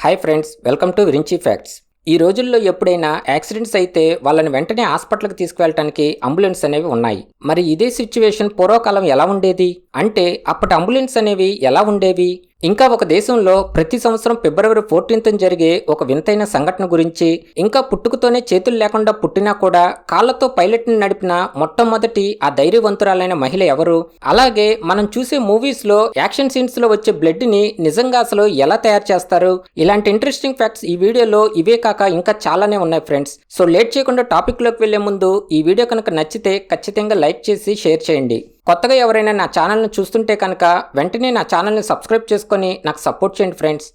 Hi friends, welcome to Virinchi facts. ఈ రోజుల్లో ఎప్పుడైనా యాక్సిడెంట్స్ అయితే వాళ్ళని వెంటనే హాస్పిటల్కి తీసుకువెళ్ళటానికి అంబులెన్స్ అనేవి ఉన్నాయి. మరి ఇదే సిచ్యువేషన్ పూర్వకాలం ఎలా ఉండేది అంటే అప్పటి అంబులెన్స్ అనేవి ఎలా ఉండేవి? ఇంకా ఒక దేశంలో ప్రతి సంవత్సరం ఫిబ్రవరి 14th జరిగే ఒక వింతైన సంఘటన గురించి, ఇంకా పుట్టుకతోనే చేతులు లేకుండా పుట్టినా కూడా కాళ్లతో పైలట్ని నడిపిన మొట్టమొదటి ఆ ధైర్యవంతురాలైన మహిళ ఎవరు? అలాగే మనం చూసే మూవీస్లో యాక్షన్ సీన్స్లో వచ్చే బ్లడ్ని నిజంగా అసలు ఎలా తయారు చేస్తారు? ఇలాంటి ఇంట్రెస్టింగ్ ఫ్యాక్ట్స్ ఈ వీడియోలో ఇవే కాక ఇంకా చాలానే ఉన్నాయి ఫ్రెండ్స్. సో లేట్ చేయకుండా టాపిక్లోకి వెళ్లే ముందు ఈ వీడియో కనుక నచ్చితే ఖచ్చితంగా లైక్ చేసి షేర్ చేయండి. కొత్తగా ఎవరైనా నా ఛానల్ని చూస్తుంటే కనుక వెంటనే నా ఛానల్ని సబ్స్క్రైబ్ చేసుకొని నాకు సపోర్ట్ చేయండి ఫ్రెండ్స్.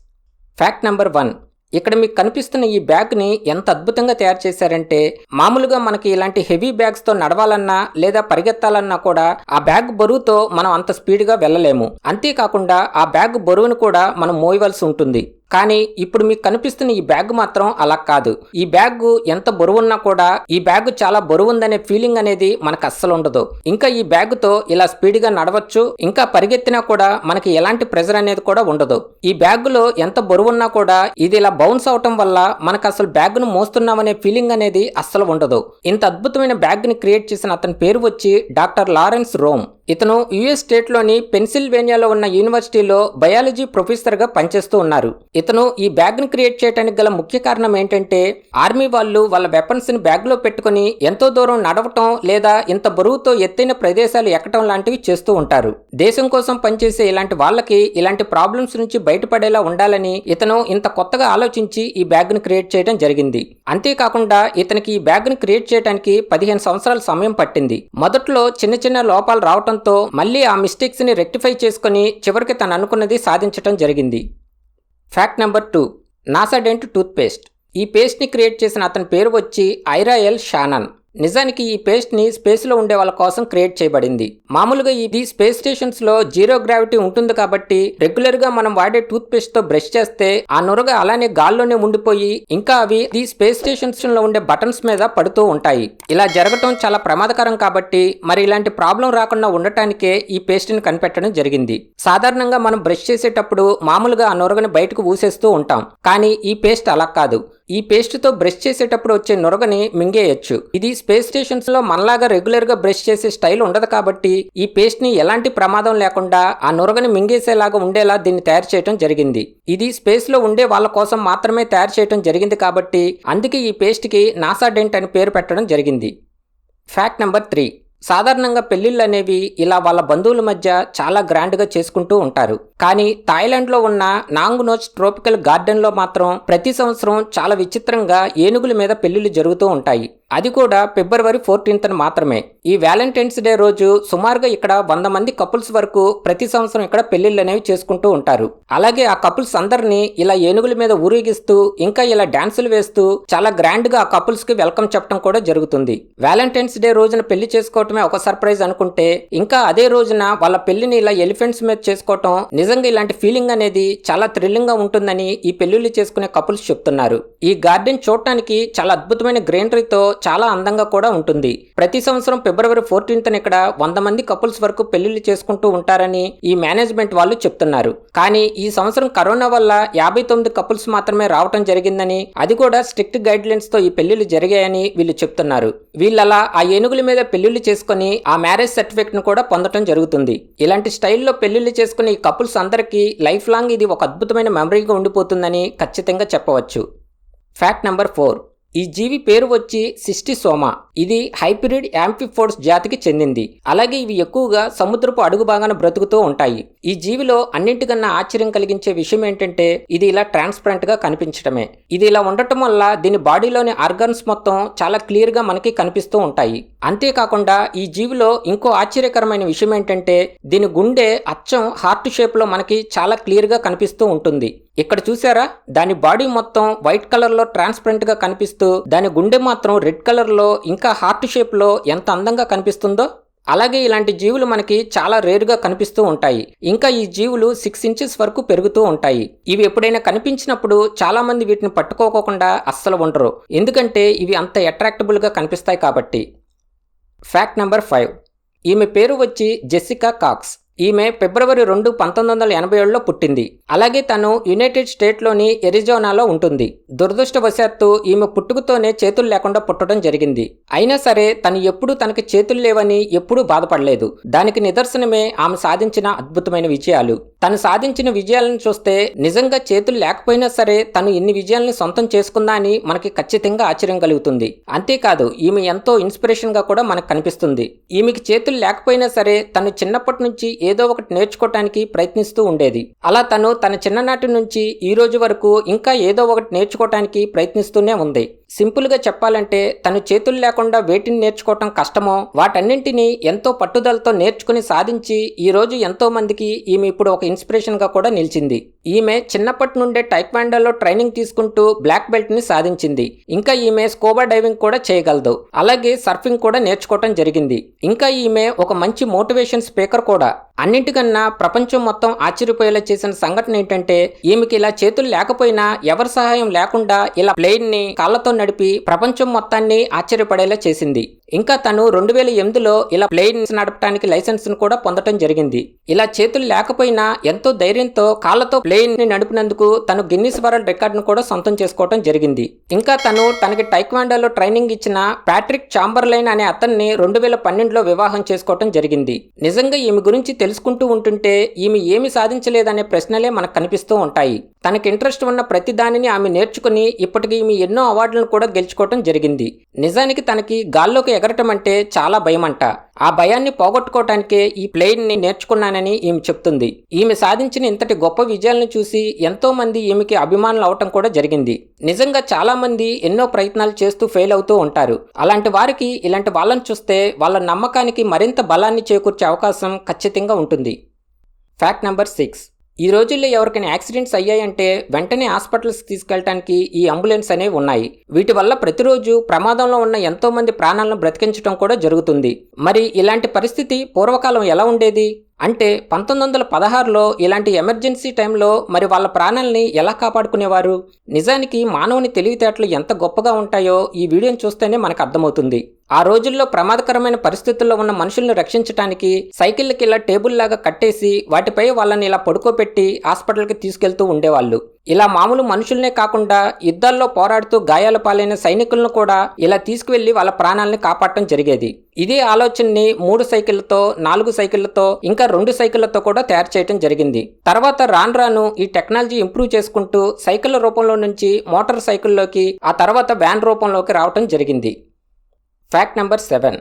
Fact number 1. ఇక్కడ మీకు కనిపిస్తున్న ఈ బ్యాగ్ని ఎంత అద్భుతంగా తయారు చేశారంటే, మామూలుగా మనకి ఇలాంటి హెవీ బ్యాగ్స్తో నడవాలన్నా లేదా పరిగెత్తాలన్నా కూడా ఆ బ్యాగ్ బరువుతో మనం అంత స్పీడ్గా వెళ్ళలేము. అంతేకాకుండా ఆ బ్యాగ్ బరువును కూడా మనం మోయవలసి ఉంటుంది. కానీ ఇప్పుడు మీకు కనిపిస్తున్న ఈ బ్యాగ్ మాత్రం అలా కాదు. ఈ బ్యాగ్ ఎంత బరువున్నా కూడా ఈ బ్యాగ్ చాలా బరువుందనే ఫీలింగ్ అనేది మనకు అస్సలు ఉండదు. ఇంకా ఈ బ్యాగ్తో ఇలా స్పీడ్గా నడవచ్చు, ఇంకా పరిగెత్తినా కూడా మనకి ఎలాంటి ప్రెజర్ అనేది కూడా ఉండదు. ఈ బ్యాగ్లో ఎంత బరువున్నా కూడా ఇది ఇలా బౌన్స్ అవటం వల్ల మనకు అసలు బ్యాగ్ను మోస్తున్నామనే ఫీలింగ్ అనేది అస్సలు ఉండదు. ఇంత అద్భుతమైన బ్యాగ్ని క్రియేట్ చేసిన అతని పేరు వచ్చి డాక్టర్ లారెన్స్ రోమ్. ఇతను యుఎస్ స్టేట్లోని పెన్సిల్వేనియాలో ఉన్న యూనివర్సిటీలో బయాలజీ ప్రొఫెసర్గా పనిచేస్తూ ఉన్నారు. ఇతను ఈ బ్యాగ్ని క్రియేట్ చేయడానికి గల ముఖ్య కారణం ఏంటంటే, ఆర్మీ వాళ్ళు వాళ్ళ వెపన్స్ని బ్యాగ్లో పెట్టుకుని ఎంతో దూరం నడవటం లేదా ఇంత బరువుతో ఎత్తైన ప్రదేశాలు ఎక్కడం లాంటివి చేస్తూ ఉంటారు. దేశం కోసం పనిచేసే ఇలాంటి వాళ్ళకి ఇలాంటి ప్రాబ్లమ్స్ నుంచి బయటపడేలా ఉండాలని ఇతను ఇంత కొత్తగా ఆలోచించి ఈ బ్యాగ్ని క్రియేట్ చేయడం జరిగింది. అంతేకాకుండా ఇతనికి ఈ బ్యాగ్ని క్రియేట్ చేయడానికి 15 సంవత్సరాల సమయం పట్టింది. మొదట్లో చిన్న చిన్న లోపాలు రావటం మళ్ళీ ఆ మిస్టేక్స్ ని రెక్టిఫై చేసుకుని చివరికి తను అనుకున్నది సాధించడం జరిగింది. Fact number 2. నాసాడెంట్ టూత్ పేస్ట్. ఈ పేస్ట్ ని క్రియేట్ చేసిన అతని పేరు వచ్చి ఐరా ఎల్ షానన్. నిజానికి ఈ పేస్ట్ ని స్పేస్ లో ఉండే వాళ్ళ కోసం క్రియేట్ చేయబడింది. మామూలుగా ఇది స్పేస్ స్టేషన్స్ లో జీరో గ్రావిటీ ఉంటుంది కాబట్టి రెగ్యులర్ గా మనం వాడే టూత్ పేస్ట్ తో బ్రష్ చేస్తే ఆ నురగ అలానే గాల్లోనే ఉండిపోయి ఇంకా అవి ఈ స్పేస్ స్టేషన్స్ లో ఉండే బటన్స్ మీద పడుతూ ఉంటాయి. ఇలా జరగటం చాలా ప్రమాదకరం కాబట్టి మరి ఇలాంటి ప్రాబ్లం రాకుండా ఉండటానికే ఈ పేస్ట్ ని కనిపెట్టడం జరిగింది. సాధారణంగా మనం బ్రష్ చేసేటప్పుడు మామూలుగా ఆ నురగని బయటకు ఊసేస్తూ ఉంటాం, కానీ ఈ పేస్ట్ అలా కాదు. ఈ పేస్ట్ తో బ్రష్ చేసేటప్పుడు వచ్చే నురగని మింగేయచ్చు. ఇది స్పేస్ స్టేషన్స్ లో మనలాగా రెగ్యులర్ గా బ్రష్ చేసే స్టైల్ ఉండదు కాబట్టి ఈ పేస్ట్ ని ఎలాంటి ప్రమాదం లేకుండా ఆ నురగని మింగేసేలాగా ఉండేలా దీన్ని తయారు చేయడం జరిగింది. ఇది స్పేస్ లో ఉండే వాళ్ళ కోసం మాత్రమే తయారు చేయడం జరిగింది కాబట్టి అందుకే ఈ పేస్ట్ కి నాసాడెంట్ అని పేరు పెట్టడం జరిగింది. Fact number 3. సాధారణంగా పెళ్లిళ్ళు అనేవి ఇలా వాళ్ళ బంధువుల మధ్య చాలా గ్రాండ్గా చేసుకుంటూ ఉంటారు. కానీ థాయిలాండ్లో ఉన్న నాంగ్ నోచ్ ట్రోపికల్ గార్డెన్లో మాత్రం ప్రతి సంవత్సరం చాలా విచిత్రంగా ఏనుగుల మీద పెళ్లిళ్ళు జరుగుతూ ఉంటాయి. అది కూడా ఫిబ్రవరి 14th మాత్రమే. ఈ వ్యాలంటైన్స్ డే రోజు సుమారుగా ఇక్కడ 100 మంది కపుల్స్ వరకు ప్రతి సంవత్సరం ఇక్కడ పెళ్లిళ్ళు అనేవి చేసుకుంటూ ఉంటారు. అలాగే ఆ కపుల్స్ అందరినీ ఇలా ఏనుగుల మీద ఊరేగిస్తూ ఇంకా ఇలా డాన్సులు వేస్తూ చాలా గ్రాండ్ గా ఆ కపుల్స్ కి వెల్కమ్ చెప్పడం కూడా జరుగుతుంది. వ్యాలంటైన్స్ డే రోజున పెళ్లి చేసుకోవటమే ఒక సర్ప్రైజ్ అనుకుంటే, ఇంకా అదే రోజున వాళ్ళ పెళ్లిని ఇలా ఎలిఫెంట్స్ మీద చేసుకోవటం నిజంగా ఇలాంటి ఫీలింగ్ అనేది చాలా థ్రిల్లింగ్ గా ఉంటుందని ఈ పెళ్లిళ్ళు చేసుకునే కపుల్స్ చెప్తున్నారు. ఈ గార్డెన్ చూడటానికి చాలా అద్భుతమైన గ్రీనరీతో చాలా అందంగా కూడా ఉంటుంది. ప్రతి సంవత్సరం ఫిబ్రవరి 14th ఇక్కడ 100 మంది కపుల్స్ వరకు పెళ్లిళ్ళు చేసుకుంటూ ఉంటారని ఈ మేనేజ్మెంట్ వాళ్ళు చెప్తున్నారు. కానీ ఈ సంవత్సరం కరోనా వల్ల 59 కపుల్స్ మాత్రమే రావటం జరిగిందని, అది కూడా స్ట్రిక్ట్ గైడ్ లైన్స్ తో ఈ పెళ్లిళ్ళు జరిగాయని వీళ్ళు చెప్తున్నారు. వీళ్ళలా ఆ ఏనుగుల మీద పెళ్లిళ్ళు చేసుకుని ఆ మ్యారేజ్ సర్టిఫికేట్ ను కూడా పొందడం జరుగుతుంది. ఇలాంటి స్టైల్లో పెళ్లిళ్ళు చేసుకుని ఈ కపుల్స్ అందరికీ లైఫ్ లాంగ్ ఇది ఒక అద్భుతమైన మెమరీగా ఉండిపోతుందని ఖచ్చితంగా చెప్పవచ్చు. Fact number 4. ఈ జీవి పేరు వచ్చి సిస్టిసోమా. ఇది హైబ్రిడ్ యాంఫిఫోడ్స్ జాతికి చెందింది. అలాగే ఇవి ఎక్కువగా సముద్రపు అడుగు భాగాన బ్రతుకుతూ ఉంటాయి. ఈ జీవిలో అన్నింటికన్నా ఆశ్చర్యం కలిగించే విషయం ఏంటంటే ఇది ఇలా ట్రాన్స్పరెంట్ గా కనిపించడమే. ఇది ఇలా ఉండటం వల్ల దీని బాడీలోని ఆర్గన్స్ మొత్తం చాలా క్లియర్ గా మనకి కనిపిస్తూ ఉంటాయి. అంతేకాకుండా ఈ జీవిలో ఇంకో ఆశ్చర్యకరమైన విషయం ఏంటంటే దీని గుండె అచ్చం హార్ట్ షేప్ లో మనకి చాలా క్లియర్ గా కనిపిస్తూ ఉంటుంది. ఇక్కడ చూసారా, దాని బాడీ మొత్తం వైట్ కలర్ లో ట్రాన్స్పరెంట్ గా కనిపిస్తూ దాని గుండె మాత్రం రెడ్ కలర్ లో ఇంకా హార్ట్ షేప్ లో ఎంత అందంగా కనిపిస్తుందో. అలాగే ఇలాంటి జీవులు మనకి చాలా రేరుగా కనిపిస్తూ ఉంటాయి. ఇంకా ఈ జీవులు 6 inches వరకు పెరుగుతూ ఉంటాయి. ఇవి ఎప్పుడైనా కనిపించినప్పుడు చాలా మంది వీటిని పట్టుకోకుండా అస్సలు ఉండరు, ఎందుకంటే ఇవి అంత అట్రాక్టబుల్ గా కనిపిస్తాయి కాబట్టి. Fact number 5. ఈమె పేరు వచ్చి జెసికా కాక్స్. ఈమె ఫిబ్రవరి 2, 1987లో పుట్టింది. అలాగే తను యునైటెడ్ స్టేట్లోని ఎరిజోనాలో ఉంటుంది. దురదృష్టవశాత్తు ఈమె పుట్టుకతోనే చేతులు లేకుండా పుట్టడం జరిగింది. అయినా సరే తను ఎప్పుడూ తనకి చేతులు లేవని ఎప్పుడూ బాధపడలేదు. దానికి నిదర్శనమే ఆమె సాధించిన అద్భుతమైన విజయాలు. తను సాధించిన విజయాలను చూస్తే నిజంగా చేతులు లేకపోయినా సరే తను ఇన్ని విజయాలను సొంతం చేసుకుందా అని మనకి ఖచ్చితంగా ఆశ్చర్యం కలుగుతుంది. అంతేకాదు ఈమె ఎంతో ఇన్స్పిరేషన్ గా కూడా మనకు కనిపిస్తుంది. ఈమెకి చేతులు లేకపోయినా సరే తను చిన్నప్పటి నుంచి ఏదో ఒకటి నేర్చుకోవటానికి ప్రయత్నిస్తూ ఉండేది. అలా తను తన చిన్ననాటి నుంచి ఈ రోజు వరకు ఇంకా ఏదో ఒకటి నేర్చుకోవటానికి ప్రయత్నిస్తూనే ఉంది. సింపుల్ గా చెప్పాలంటే తను చేతులు లేకుండా వేటిని నేర్చుకోవటం కష్టమో వాటన్నింటినీ ఎంతో పట్టుదలతో నేర్చుకుని సాధించి ఈ రోజు ఎంతో మందికి ఈమె ఇప్పుడు ఒక ఇన్స్పిరేషన్ గా కూడా నిలిచింది. ఈమె చిన్నప్పటి నుండే టైక్వాండోలో ట్రైనింగ్ తీసుకుంటూ బ్లాక్ బెల్ట్ ని సాధించింది. ఇంకా ఈమె స్కూబా డైవింగ్ కూడా చేయగలదు. అలాగే సర్ఫింగ్ కూడా నేర్చుకోవటం జరిగింది. ఇంకా ఈమె ఒక మంచి మోటివేషన్ స్పీకర్ కూడా. అన్నింటికన్నా ప్రపంచం మొత్తం ఆశ్చర్యపోయేలా చేసిన సంఘటన ఏంటంటే ఈమెకి ఇలా చేతులు లేకపోయినా ఎవరి సహాయం లేకుండా ఇలా ప్లేన్ ని కాళ్లతో నడిపి ప్రపంచం మొత్తాన్ని ఆశ్చర్యపడేలా చేసింది. ఇంకా తను 2008లో ఇలా ప్లేన్స్ నడపడానికి లైసెన్స్ ను కూడా పొందడం జరిగింది. ఇలా చేతులు లేకపోయినా ఎంతో ధైర్యంతో కాళ్లతో ప్లేన్ ని నడిపినందుకు తను గిన్నిస్ వరల్డ్ రికార్డ్ ను కూడా సొంతం చేసుకోవడం జరిగింది. ఇంకా తను తనకి టైక్వాండోలో ట్రైనింగ్ ఇచ్చిన ప్యాట్రిక్ చాంబర్లైన్ అనే అతన్ని 2012లో వివాహం చేసుకోవడం జరిగింది. నిజంగా ఈమె గురించి తెలుసుకుంటూ ఉంటుంటే ఈమె ఏమి సాధించలేదనే ప్రశ్నలే మనకు కనిపిస్తూ ఉంటాయి. తనకి ఇంట్రెస్ట్ ఉన్న ప్రతి దానిని ఆమె నేర్చుకుని ఇప్పటికి ఈమె ఎన్నో అవార్డులను కూడా గెలుచుకోవడం జరిగింది. నిజానికి తనకి గాల్లోకి ఎగరటం అంటే చాలా భయమంట. ఆ భయాన్ని పోగొట్టుకోవటానికే ఈ ప్లేన్ ని నేర్చుకున్నానని ఈమె చెప్తుంది. ఈమె సాధించిన ఇంతటి గొప్ప విజయాలను చూసి ఎంతో మంది ఈమెకి అభిమానులు అవటం కూడా జరిగింది. నిజంగా చాలా మంది ఎన్నో ప్రయత్నాలు చేస్తూ ఫెయిల్ అవుతూ ఉంటారు. అలాంటి వారికి ఇలాంటి వాళ్ళని చూస్తే వాళ్ళ నమ్మకానికి మరింత బలాన్ని చేకూర్చే అవకాశం ఖచ్చితంగా ఉంటుంది. Fact number 6. ఈ రోజుల్లో ఎవరికైనా యాక్సిడెంట్స్ అయ్యాయంటే వెంటనే హాస్పిటల్స్కి తీసుకెళ్ళటానికి ఈ అంబులెన్స్ అనేవి ఉన్నాయి. వీటి వల్ల ప్రతిరోజు ప్రమాదంలో ఉన్న ఎంతో మంది ప్రాణాలను బ్రతికించడం కూడా జరుగుతుంది. మరి ఇలాంటి పరిస్థితి పూర్వకాలం ఎలా ఉండేది అంటే 1916లో ఇలాంటి ఎమర్జెన్సీ టైంలో మరి వాళ్ళ ప్రాణాలని ఎలా కాపాడుకునేవారు? నిజానికి మానవుని తెలివితేటలు ఎంత గొప్పగా ఉంటాయో ఈ వీడియోని చూస్తేనే మనకు అర్థమవుతుంది. ఆ రోజుల్లో ప్రమాదకరమైన పరిస్థితుల్లో ఉన్న మనుషుల్ని రక్షించడానికి సైకిళ్ళకి ఇలా టేబుల్ లాగా కట్టేసి వాటిపై వాళ్ళని ఇలా పడుకోబెట్టి హాస్పిటల్కి తీసుకెళ్తూ ఉండేవాళ్ళు. ఇలా మామూలు మనుషుల్నే కాకుండా యుద్ధాల్లో పోరాడుతూ గాయాల పాలైన సైనికులను కూడా ఇలా తీసుకువెళ్లి వాళ్ళ ప్రాణాలని కాపాడటం జరిగేది. ఇదే ఆలోచనని 3 సైకిళ్లతో 4 సైకిళ్లతో ఇంకా 2 సైకిళ్లతో కూడా తయారు చేయడం జరిగింది. తర్వాత రాను ఈ టెక్నాలజీ ఇంప్రూవ్ చేసుకుంటూ సైకిళ్ల రూపంలో నుంచి మోటార్ సైకిల్లోకి ఆ తర్వాత వ్యాన్ రూపంలోకి రావటం జరిగింది. Fact number 7.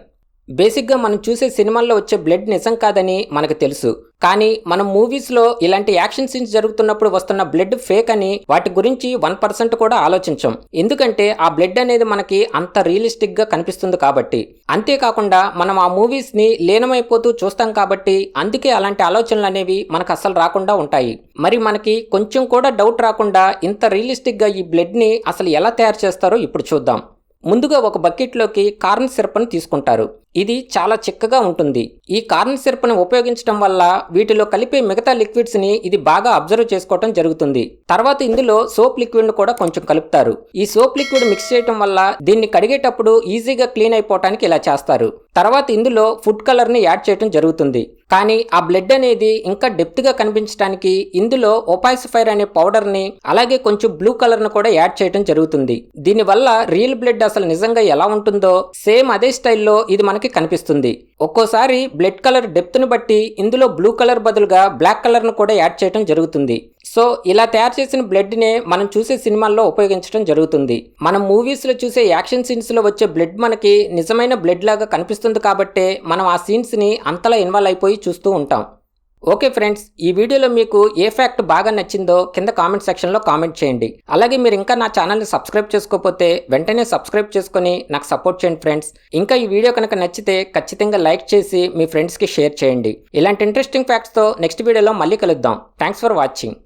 బేసిక్గా మనం చూసే సినిమాల్లో వచ్చే బ్లడ్ నిజం కాదని మనకు తెలుసు. కానీ మనం మూవీస్లో ఇలాంటి యాక్షన్ సీన్స్ జరుగుతున్నప్పుడు వస్తున్న బ్లడ్ ఫేక్ అని వాటి గురించి 1% కూడా ఆలోచించం. ఎందుకంటే ఆ బ్లడ్ అనేది మనకి అంత రియలిస్టిక్గా కనిపిస్తుంది కాబట్టి. అంతేకాకుండా మనం ఆ మూవీస్ని లీనమైపోతూ చూస్తాం కాబట్టి అందుకే అలాంటి ఆలోచనలు అనేవి మనకు అస్సలు రాకుండా ఉంటాయి. మరి మనకి కొంచెం కూడా డౌట్ రాకుండా ఇంత రియలిస్టిక్గా ఈ బ్లడ్ని అసలు ఎలా తయారు చేస్తారో ఇప్పుడు చూద్దాం. ముందుగా ఒక బకెట్లోకి కార్న్ సిరప్ని తీసుకుంటారు. ఇది చాలా చిక్కగా ఉంటుంది. ఈ కార్న్ సిరప్ని ఉపయోగించడం వల్ల వీటిలో కలిపే మిగతా లిక్విడ్స్ని ఇది బాగా అబ్జర్వ్ చేసుకోవడం జరుగుతుంది. తర్వాత ఇందులో సోప్ లిక్విడ్ను కూడా కొంచెం కలుపుతారు. ఈ సోప్ లిక్విడ్ మిక్స్ చేయడం వల్ల దీన్ని కడిగేటప్పుడు ఈజీగా క్లీన్ అయిపోవటానికి ఇలా చేస్తారు. తర్వాత ఇందులో ఫుడ్ కలర్ని యాడ్ చేయడం జరుగుతుంది. కానీ ఆ బ్లడ్ అనేది ఇంకా డెప్త్గా కనిపించడానికి ఇందులో ఒపాసిఫైర్ అనే పౌడర్ని అలాగే కొంచెం బ్లూ కలర్ను కూడా యాడ్ చేయడం జరుగుతుంది. దీనివల్ల రియల్ బ్లడ్ అసలు నిజంగా ఎలా ఉంటుందో సేమ్ అదే స్టైల్లో ఇది మనకి కనిపిస్తుంది. ఒక్కోసారి బ్లడ్ కలర్ డెప్త్ను బట్టి ఇందులో బ్లూ కలర్ బదులుగా బ్లాక్ కలర్ను కూడా యాడ్ చేయడం జరుగుతుంది. సో ఇలా తయారు చేసిన బ్లడ్నే మనం చూసే సినిమాల్లో ఉపయోగించడం జరుగుతుంది. మనం మూవీస్లో చూసే యాక్షన్ సీన్స్లో వచ్చే బ్లడ్ మనకి నిజమైన బ్లడ్ లాగా కనిపిస్తుంది కాబట్టే మనం ఆ సీన్స్ని అంతలా ఇన్వాల్వ్ అయిపోయి చూస్తూ ఉంటాం. ఓకే ఫ్రెండ్స్, ఈ వీడియోలో మీకు ఏ ఫ్యాక్ట్ బాగా నచ్చిందో కింద కామెంట్ సెక్షన్లో కామెంట్ చేయండి. అలాగే మీరు ఇంకా నా ఛానల్ని సబ్స్క్రైబ్ చేసుకోకపోతే వెంటనే సబ్స్క్రైబ్ చేసుకొని నాకు సపోర్ట్ చేయండి ఫ్రెండ్స్. ఇంకా ఈ వీడియో కనుక నచ్చితే ఖచ్చితంగా లైక్ చేసి మీ ఫ్రెండ్స్కి షేర్ చేయండి. ఇలాంటి ఇంట్రెస్టింగ్ ఫ్యాక్ట్స్తో నెక్స్ట్ వీడియోలో మళ్ళీ కలుద్దాం. Thanks for watching.